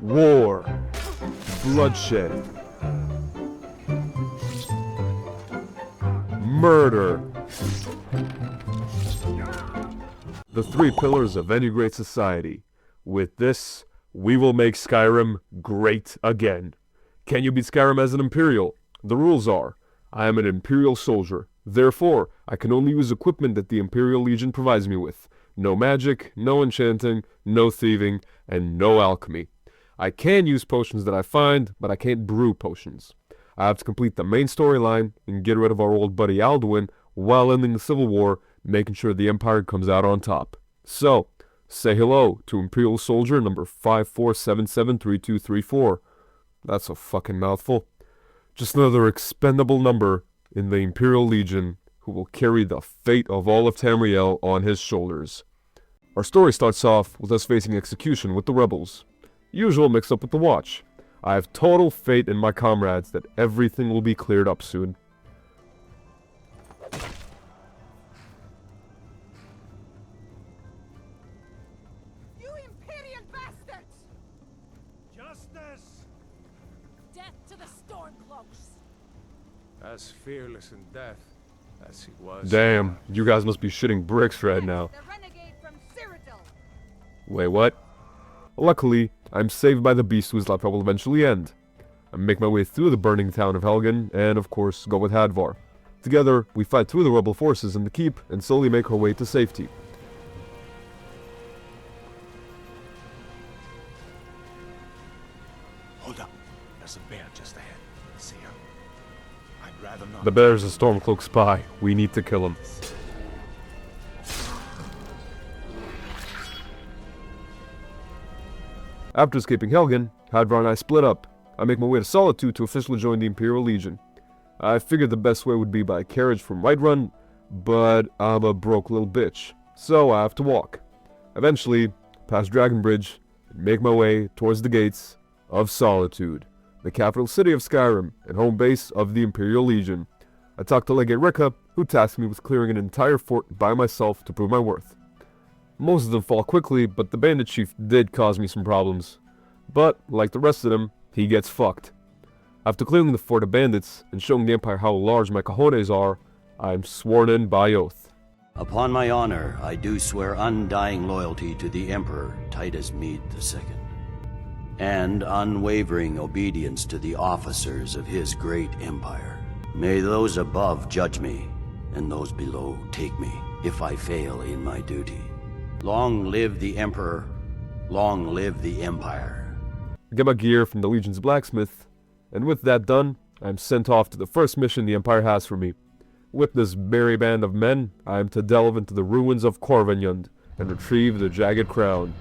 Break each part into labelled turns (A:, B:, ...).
A: war, bloodshed, murder. The three pillars of any great society. With this, we will make Skyrim great again. Can you beat Skyrim as an Imperial? The rules are, I am an Imperial soldier. Therefore, I can only use equipment that the Imperial Legion provides me with. No magic, no enchanting, no thieving, and no alchemy. I can use potions that I find, but I can't brew potions. I have to complete the main storyline and get rid of our old buddy Alduin while ending the Civil War, making sure the Empire comes out on top. So, say hello to Imperial Soldier number 54773234. That's a fucking mouthful. Just another expendable number in the Imperial Legion who will carry the fate of all of Tamriel on his shoulders. Our story starts off with us facing execution with the rebels. Usual mix up with the Watch. I have total faith in my comrades that everything will be cleared up soon.
B: You Imperial bastards!
C: Justice!
B: Death to the Stormcloaks!
C: As fearless in death as he was.
A: Damn, you guys must be shitting bricks right now.
B: The renegade from Cyrodiil!
A: Wait, what? Luckily, I'm saved by the beast whose life I will eventually end. I make my way through the burning town of Helgen, and of course, go with Hadvar. Together, we fight through the rebel forces in the keep, and slowly make our way to safety.
D: Hold up. There's a bear just ahead. See him? I'd rather not.
A: The bear's a Stormcloak spy. We need to kill him. After escaping Helgen, Hadvar and I split up. I make my way to Solitude to officially join the Imperial Legion. I figured the best way would be by carriage from Whiterun, but I'm a broke little bitch, so I have to walk. Eventually, past Dragonbridge, and make my way towards the gates of Solitude, the capital city of Skyrim and home base of the Imperial Legion. I talked to Legate Ricka, who tasked me with clearing an entire fort by myself to prove my worth. Most of them fall quickly, but the bandit chief did cause me some problems. But, like the rest of them, he gets fucked. After clearing the fort of bandits and showing the Empire how large my cojones are, I am sworn in by oath.
E: Upon my honor, I do swear undying loyalty to the Emperor Titus Mede II, and unwavering obedience to the officers of his great empire. May those above judge me, and those below take me, if I fail in my duty. Long live the Emperor, long live the Empire.
A: I get my gear from the Legion's blacksmith, and with that done, I am sent off to the first mission the Empire has for me. With this merry band of men, I am to delve into the ruins of Corvinyund and retrieve the Jagged Crown.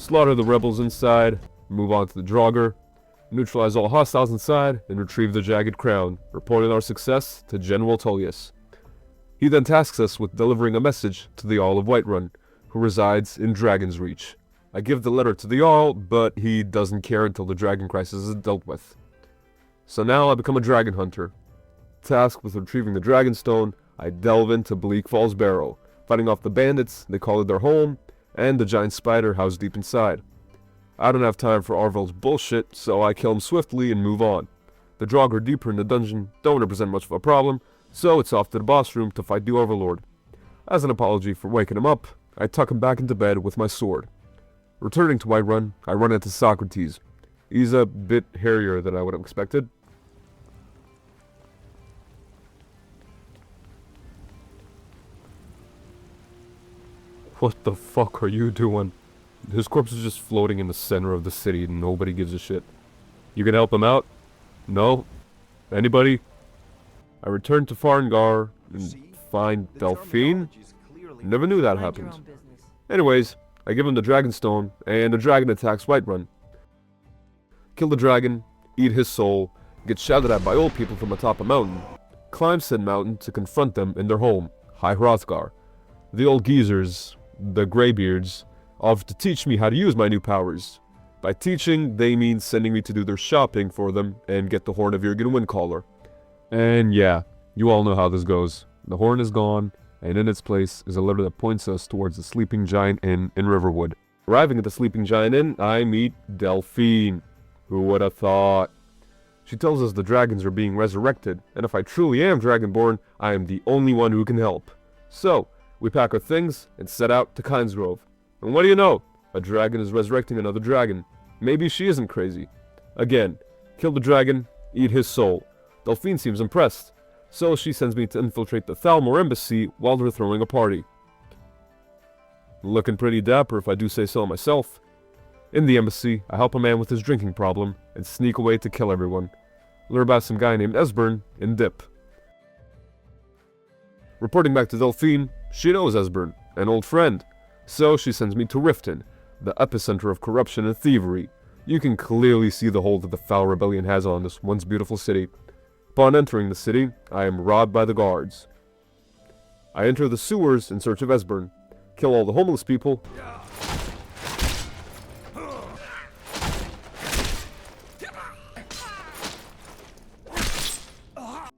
A: Slaughter the rebels inside, move on to the Draugr, neutralize all hostiles inside, and retrieve the Jagged Crown, reporting our success to General Tullius. He then tasks us with delivering a message to the Jarl of Whiterun, who resides in Dragon's Reach. I give the letter to the Jarl, but he doesn't care until the dragon crisis is dealt with. So now I become a dragon hunter. Tasked with retrieving the Dragonstone, I delve into Bleak Falls Barrow, fighting off the bandits, they call it their home, and the giant spider housed deep inside. I don't have time for Arvel's bullshit, so I kill him swiftly and move on. The Draugr deeper in the dungeon don't represent much of a problem, so it's off to the boss room to fight the Overlord. As an apology for waking him up, I tuck him back into bed with my sword. Returning to Whiterun, I run into Socrates. He's a bit hairier than I would have expected. What the fuck are you doing? His corpse is just floating in the center of the city and nobody gives a shit. You can help him out? No? Anybody? I return to Farengar and find Delphine? Never knew that happened. Anyways, I give him the Dragonstone, and the dragon attacks Whiterun. Kill the dragon, eat his soul, get shouted at by old people from atop a mountain, climb said mountain to confront them in their home, High Hrothgar. The old geezers, the Greybeards, offered to teach me how to use my new powers. By teaching, they mean sending me to do their shopping for them and get the Horn of Jurgen Windcaller. And yeah, you all know how this goes. The horn is gone, and in its place is a letter that points us towards the Sleeping Giant Inn in Riverwood. Arriving at the Sleeping Giant Inn, I meet Delphine. Who would have thought? She tells us the dragons are being resurrected, and if I truly am Dragonborn, I am the only one who can help. So, we pack our things and set out to Kynesgrove. And what do you know? A dragon is resurrecting another dragon. Maybe she isn't crazy. Again, kill the dragon, eat his soul. Delphine seems impressed, so she sends me to infiltrate the Thalmor embassy while they're throwing a party. Looking pretty dapper if I do say so myself. In the embassy, I help a man with his drinking problem and sneak away to kill everyone. Learn about some guy named Esbern and dip. Reporting back to Delphine, she knows Esbern, an old friend, so she sends me to Riften, the epicenter of corruption and thievery. You can clearly see the hold that the Foul Rebellion has on this once beautiful city. Upon entering the city, I am robbed by the guards. I enter the sewers in search of Esbern, kill all the homeless people,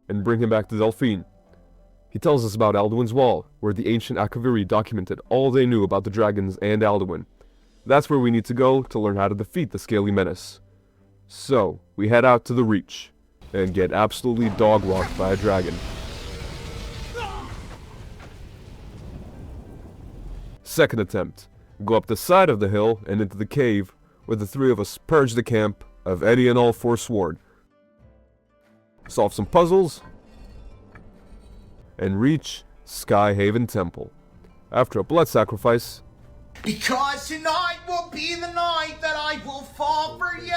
A: and bring him back to Delphine. He tells us about Alduin's Wall, where the ancient Akaviri documented all they knew about the dragons and Alduin. That's where we need to go to learn how to defeat the Scaly Menace. So, we head out to the Reach, and get absolutely dog-walked by a dragon. Second attempt. Go up the side of the hill and into the cave, where the three of us purge the camp of Eddie and all Forsword. Solve some puzzles, and reach Skyhaven Temple. After a blood sacrifice,
F: because tonight will be the night that I will fall for you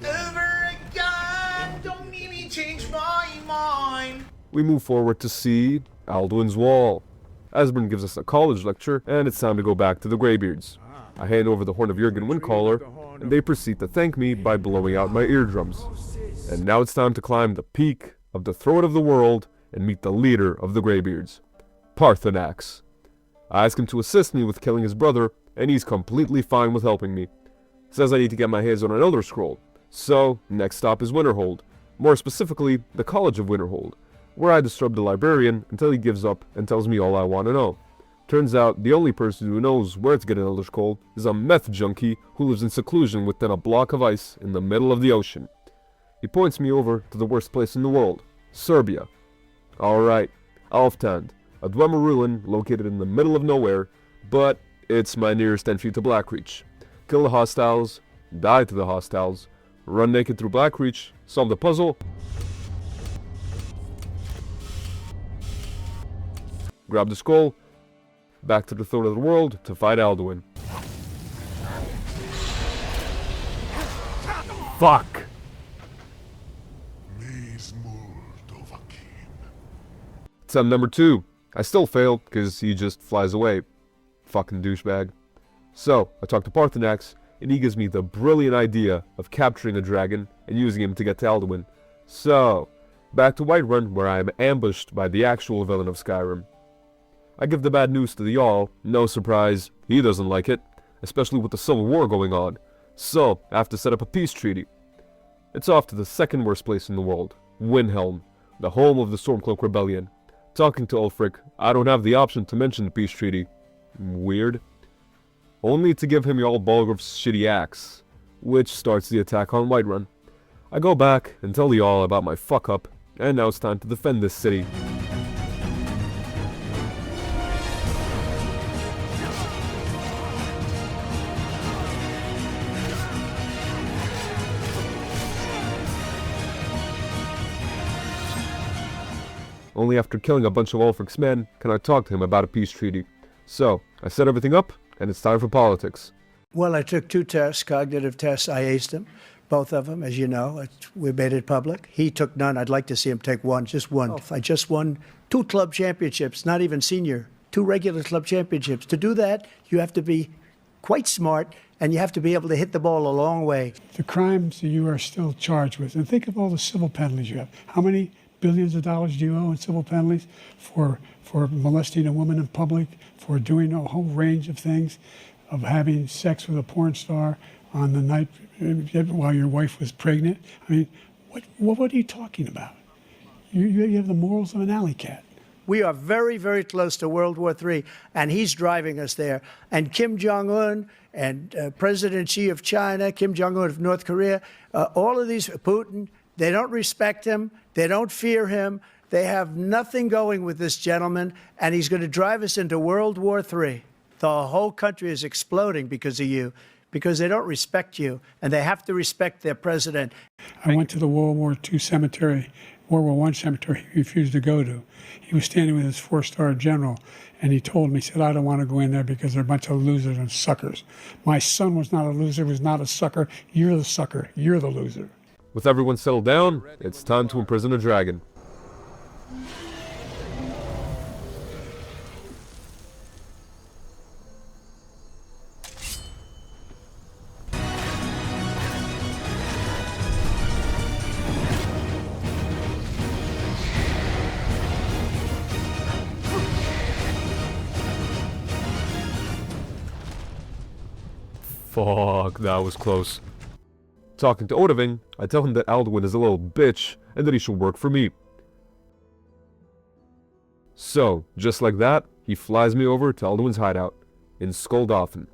F: over again. Don't make me change my mind.
A: we move forward to see Alduin's Wall. Esbern gives us a college lecture, and it's time to go back to the Greybeards. I hand over the Horn of Jurgen Windcaller, and they proceed to thank me by blowing out my eardrums. And now it's time to climb the peak of the throne of the world and meet the leader of the Greybeards, Parthenax. I ask him to assist me with killing his brother, and he's completely fine with helping me. Says I need to get my hands on an Elder Scroll. So, next stop is Winterhold. More specifically, the College of Winterhold, where I disturb the librarian until he gives up and tells me all I want to know. Turns out, the only person who knows where to get an Elder Scroll is a meth junkie who lives in seclusion within a block of ice in the middle of the ocean. He points me over to the worst place in the world, Serbia. Alright, Alftand, a Dwemer ruin located in the middle of nowhere, but it's my nearest entry to Blackreach. Kill the hostiles, die to the hostiles, run naked through Blackreach, solve the puzzle, grab the scroll, back to the throne of the world to fight Alduin. Fuck! Attempt number 2. I still fail, because he just flies away. Fucking douchebag. So, I talk to Parthenax, and he gives me the brilliant idea of capturing a dragon and using him to get to Alduin. So, back to Whiterun, where I am ambushed by the actual villain of Skyrim. I give the bad news to the Jarl. No surprise, he doesn't like it, especially with the Civil War going on. So, I have to set up a peace treaty. It's off to the second worst place in the world, Windhelm, the home of the Stormcloak Rebellion. Talking to Ulfric, I don't have the option to mention the peace treaty. Weird. Only to give him Jarl Balgruuf's shitty axe, which starts the attack on Whiterun. I go back and tell the Jarl about my fuck up, and now it's time to defend this city. Only after killing a bunch of Ulfric's men can I talk to him about a peace treaty. So, I set everything up, and it's time for politics.
G: Well, I took 2 tests, cognitive tests. I aced them, both of them, as you know. We made it public. He took none. I'd like to see him take one, just one. I just won 2 club championships, not even senior, 2 regular club championships. To do that, you have to be quite smart, and you have to be able to hit the ball a long way.
H: The crimes that you are still charged with, and think of all the civil penalties you have. How many billions of dollars do you owe in civil penalties for molesting a woman in public, for doing a whole range of things? of having sex with a porn star on the night while your wife was pregnant? I mean, what are you talking about? You have the morals of an alley cat.
G: We are very, very close to World War III, and he's driving us there. And Kim Jong-un and President Xi of China, Kim Jong-un of North Korea, all of these, Putin, they don't respect him. They don't fear him. They have nothing going with this gentleman, and he's going to drive us into World War III. The whole country is exploding because of you, because they don't respect you, and they have to respect their president.
H: I went to the World War II cemetery, World War I cemetery he refused to go to. He was standing with his four-star general, and he told me, he said, I don't want to go in there because they're a bunch of losers and suckers. My son was not a loser, was not a sucker. You're the sucker. You're the loser.
A: With everyone settled down, it's time to imprison a dragon. Fuck, that was close. Talking to Odahviing, I tell him that Alduin is a little bitch and that he should work for me. So, just like that, he flies me over to Alduin's hideout in Skuldafn.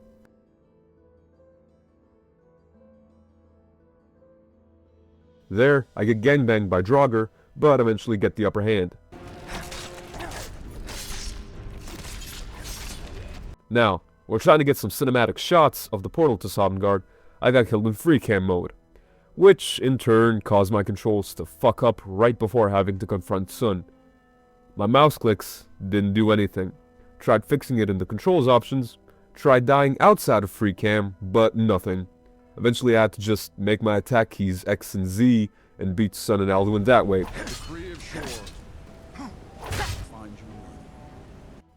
A: There, I get gangbanged by Draugr, but eventually get the upper hand. Now, we're trying to get some cinematic shots of the portal to Sovngarde. I got killed in free cam mode, which in turn caused my controls to fuck up right before having to confront Sun. My mouse clicks didn't do anything. Tried fixing it in the controls options, tried dying outside of free cam, but nothing. Eventually I had to just make my attack keys X and Z and beat Sun and Alduin that way.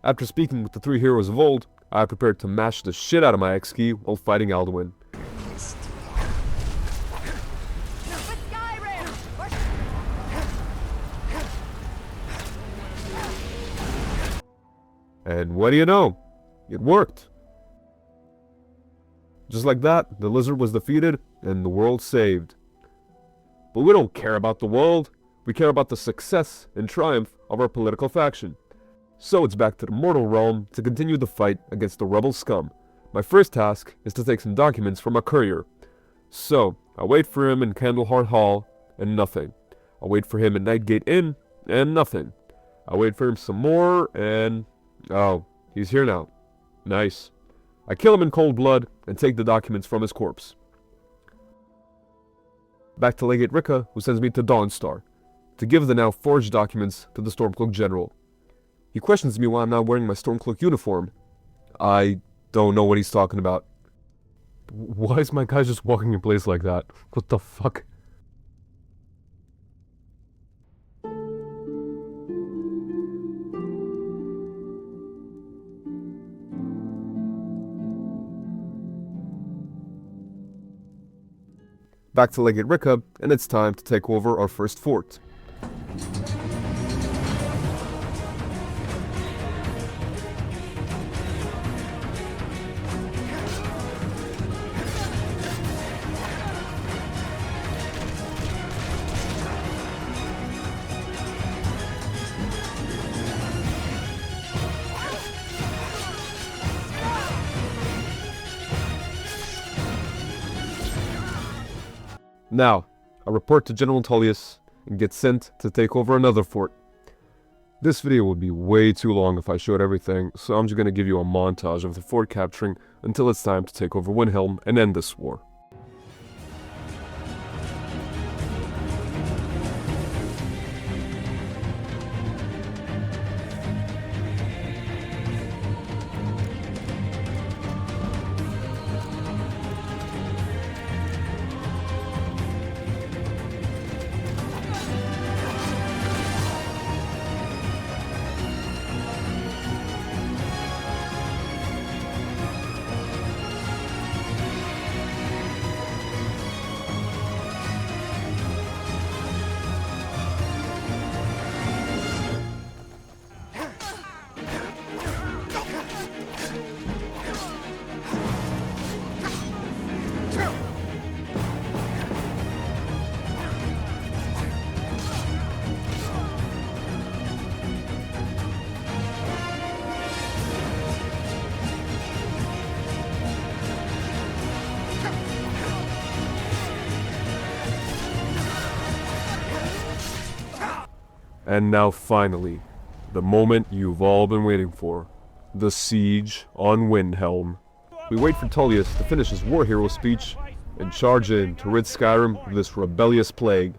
A: After speaking with the three heroes of old, I prepared to mash the shit out of my X key while fighting Alduin. And what do you know? It worked. Just like that, the lizard was defeated and the world saved. But we don't care about the world. We care about the success and triumph of our political faction. So it's back to the mortal realm to continue the fight against the rebel scum. My first task is to take some documents from a courier. So, I wait for him in Candleheart Hall, and nothing. I wait for him at Nightgate Inn, and nothing. I wait for him some more, and... oh, he's here now. Nice. I kill him in cold blood, and take the documents from his corpse. Back to Legate Ricca, who sends me to Dawnstar, to give the now forged documents to the Stormcloak General. He questions me why I'm not wearing my Stormcloak uniform. I don't know what he's talking about. Why is my guy just walking in place like that? What the fuck? Back to Legate Ricca, and it's time to take over our first fort. Now, I report to General Tullius and get sent to take over another fort. This video would be way too long if I showed everything, so I'm just going to give you a montage of the fort capturing until it's time to take over Windhelm and end this war. And now finally, the moment you've all been waiting for. The siege on Windhelm. We wait for Tullius to finish his war hero speech and charge in to rid Skyrim of this rebellious plague.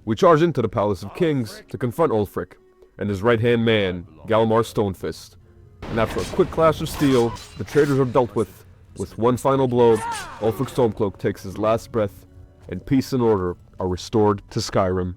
A: We charge into the Palace of Kings to confront Ulfric and his right-hand man, Galmar Stonefist. And after a quick clash of steel, the traitors are dealt with one final blow, Ulfric Stormcloak takes his last breath, and peace and order are restored to Skyrim.